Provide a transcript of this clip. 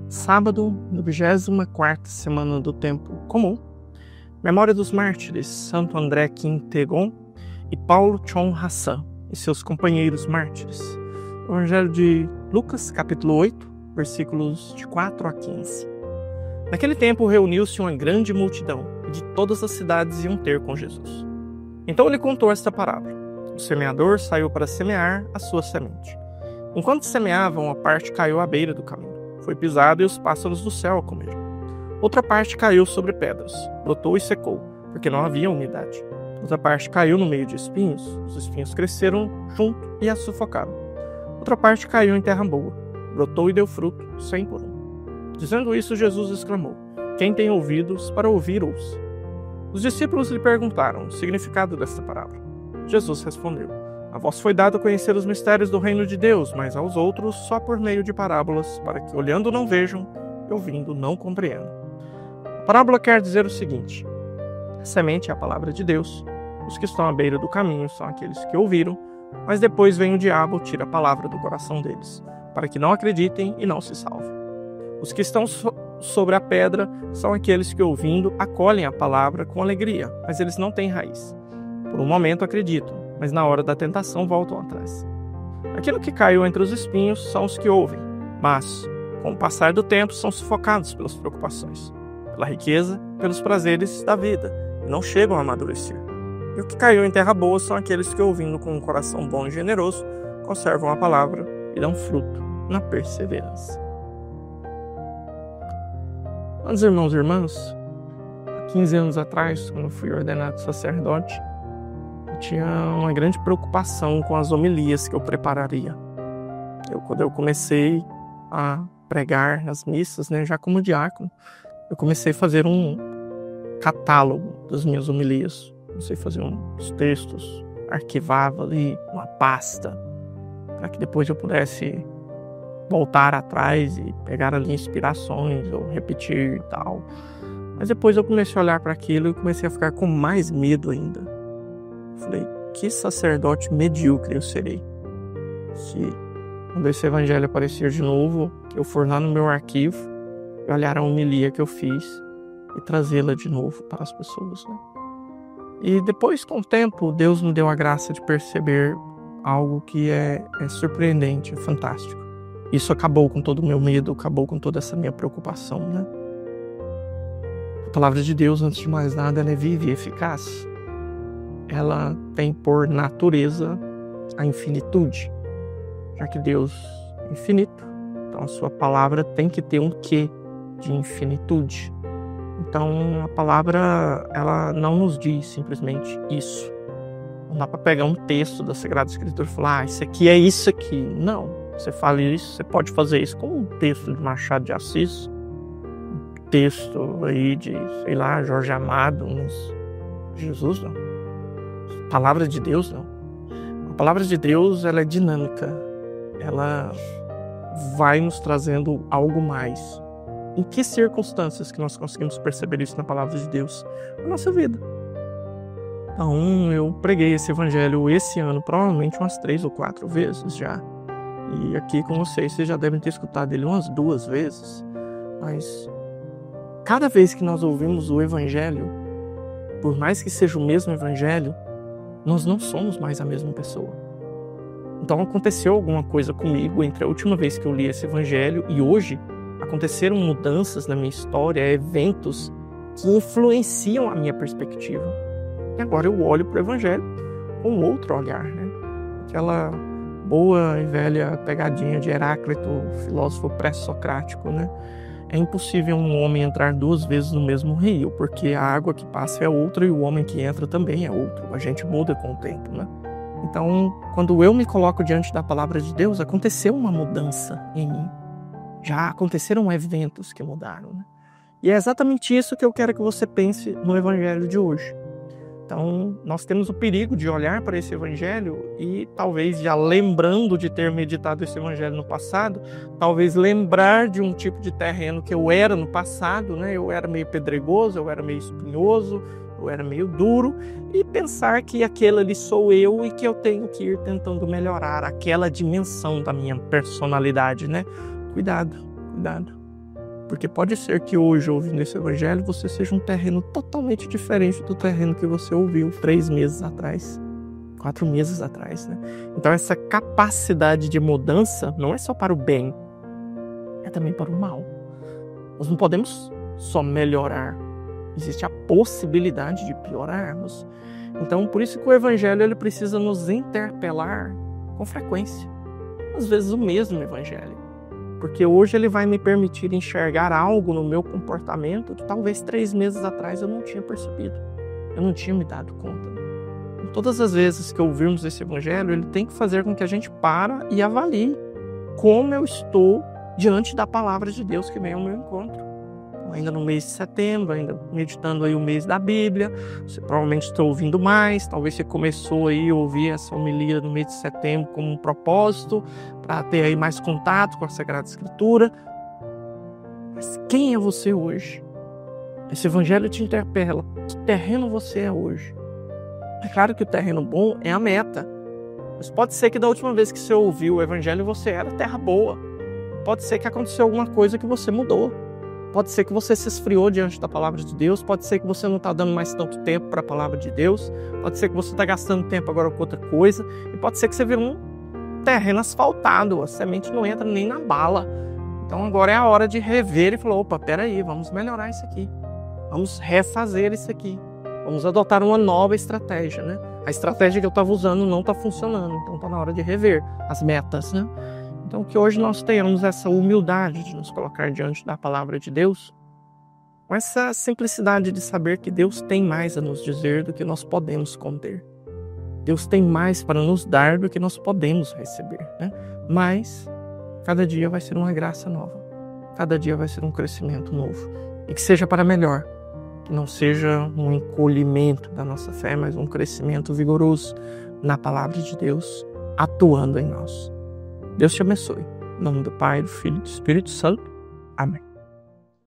Sábado, da 24ª semana do Tempo Comum, memória dos mártires Santo André Quintegon e Paulo Chon Hassan e seus companheiros mártires. Evangelho de Lucas, capítulo 8, versículos de 4 a 15. Naquele tempo reuniu-se uma grande multidão, e de todas as cidades iam ter com Jesus. Então ele contou esta parábola. O semeador saiu para semear a sua semente. Enquanto semeava, uma parte caiu à beira do caminho. Foi pisado e os pássaros do céu a comeram. Outra parte caiu sobre pedras, brotou e secou, porque não havia umidade. Outra parte caiu no meio de espinhos, os espinhos cresceram junto e a sufocaram. Outra parte caiu em terra boa, brotou e deu fruto, 100 por 1. Dizendo isso, Jesus exclamou: Quem tem ouvidos para ouvir, ouça. Os discípulos lhe perguntaram o significado desta parábola. Jesus respondeu: A vós foi dado conhecer os mistérios do reino de Deus, mas aos outros só por meio de parábolas, para que olhando não vejam e ouvindo não compreendam. A parábola quer dizer o seguinte: a semente é a palavra de Deus. Os que estão à beira do caminho são aqueles que ouviram, mas depois vem o diabo e tira a palavra do coração deles, para que não acreditem e não se salvem. Os que estão sobre a pedra são aqueles que, ouvindo, acolhem a palavra com alegria, mas eles não têm raiz. Por um momento acreditam, mas na hora da tentação voltam atrás. Aquilo que caiu entre os espinhos são os que ouvem, mas, com o passar do tempo, são sufocados pelas preocupações, pela riqueza, pelos prazeres da vida, e não chegam a amadurecer. E o que caiu em terra boa são aqueles que, ouvindo com um coração bom e generoso, conservam a palavra e dão fruto na perseverança. Meus irmãos e irmãs, há 15 anos atrás, quando eu fui ordenado sacerdote, eu tinha uma grande preocupação com as homilias que eu prepararia. Quando eu comecei a pregar nas missas, já como diácono, eu comecei a fazer um catálogo das minhas homilias. Comecei a fazer uns textos, arquivava ali uma pasta, para que depois eu pudesse voltar atrás e pegar ali inspirações ou repetir e tal. Mas depois eu comecei a olhar para aquilo e comecei a ficar com mais medo ainda. Falei, que sacerdote medíocre eu serei se, quando esse evangelho aparecer de novo, eu for lá no meu arquivo e olhar a homilia que eu fiz e trazê-la de novo para as pessoas, E depois, com o tempo, Deus me deu a graça de perceber algo que é surpreendente, é fantástico. Isso acabou com todo o meu medo, acabou com toda essa minha preocupação, A palavra de Deus, antes de mais nada, ela é viva e eficaz. Ela tem por natureza a infinitude. Já que Deus é infinito, então a sua palavra tem que ter um quê de infinitude. Então a palavra, ela não nos diz simplesmente isso. Não dá para pegar um texto da Sagrada Escritura e falar, isso aqui é isso aqui. Não, você fala isso, você pode fazer isso com um texto de Machado de Assis, um texto aí de, Jorge Amado, mas Jesus não. A palavra de Deus não. A palavra de Deus, ela é dinâmica. Ela vai nos trazendo algo mais. Em que circunstâncias que nós conseguimos perceber isso na palavra de Deus? Na nossa vida. Então, eu preguei esse evangelho esse ano, provavelmente umas 3 ou 4 vezes já. E aqui com vocês já devem ter escutado ele umas 2 vezes. Mas, cada vez que nós ouvimos o evangelho, por mais que seja o mesmo evangelho, nós não somos mais a mesma pessoa. Então, aconteceu alguma coisa comigo entre a última vez que eu li esse evangelho e hoje. Aconteceram mudanças na minha história, eventos que influenciam a minha perspectiva. E agora eu olho para o Evangelho com outro olhar, Aquela boa e velha pegadinha de Heráclito, filósofo pré-socrático, É impossível um homem entrar 2 vezes no mesmo rio, porque a água que passa é outra e o homem que entra também é outro. A gente muda com o tempo, Então, quando eu me coloco diante da palavra de Deus, aconteceu uma mudança em mim. Já aconteceram eventos que mudaram, E é exatamente isso que eu quero que você pense no evangelho de hoje. Então, nós temos o perigo de olhar para esse evangelho e talvez já lembrando de ter meditado esse evangelho no passado, talvez lembrar de um tipo de terreno que eu era no passado, Eu era meio pedregoso, eu era meio espinhoso, eu era meio duro, e pensar que aquele ali sou eu e que eu tenho que ir tentando melhorar aquela dimensão da minha personalidade, Cuidado, cuidado. Porque pode ser que hoje, ouvindo esse evangelho, você seja um terreno totalmente diferente do terreno que você ouviu 3 meses atrás, 4 meses atrás, né? Então essa capacidade de mudança não é só para o bem, é também para o mal. Nós não podemos só melhorar, existe a possibilidade de piorarmos. Então por isso que o evangelho ele precisa nos interpelar com frequência. Às vezes o mesmo evangelho. Porque hoje ele vai me permitir enxergar algo no meu comportamento que talvez 3 meses atrás eu não tinha percebido. Eu não tinha me dado conta. E todas as vezes que ouvirmos esse evangelho, ele tem que fazer com que a gente para e avalie como eu estou diante da palavra de Deus que vem ao meu encontro. Ainda no mês de setembro, ainda meditando aí o mês da Bíblia, você provavelmente está ouvindo mais, talvez você começou aí a ouvir essa homilia no mês de setembro como um propósito, para ter aí mais contato com a Sagrada Escritura. Mas quem é você hoje? Esse evangelho te interpela. Que terreno você é hoje? É claro que o terreno bom é a meta, mas pode ser que da última vez que você ouviu o evangelho você era terra boa. Pode ser que aconteceu alguma coisa que você mudou. Pode ser que você se esfriou diante da palavra de Deus, pode ser que você não está dando mais tanto tempo para a palavra de Deus, pode ser que você está gastando tempo agora com outra coisa, e pode ser que você virou um terreno asfaltado, a semente não entra nem na bala. Então agora é a hora de rever e falar, opa, peraí, vamos melhorar isso aqui, vamos refazer isso aqui, vamos adotar uma nova estratégia, né? A estratégia que eu estava usando não está funcionando, então está na hora de rever as metas, né? Então que hoje nós tenhamos essa humildade de nos colocar diante da palavra de Deus, com essa simplicidade de saber que Deus tem mais a nos dizer do que nós podemos conter. Deus tem mais para nos dar do que nós podemos receber, né? Mas cada dia vai ser uma graça nova, cada dia vai ser um crescimento novo, e que seja para melhor, que não seja um encolhimento da nossa fé, mas um crescimento vigoroso na palavra de Deus, atuando em nós. Deus te abençoe. Em nome do Pai, do Filho e do Espírito Santo. Amém.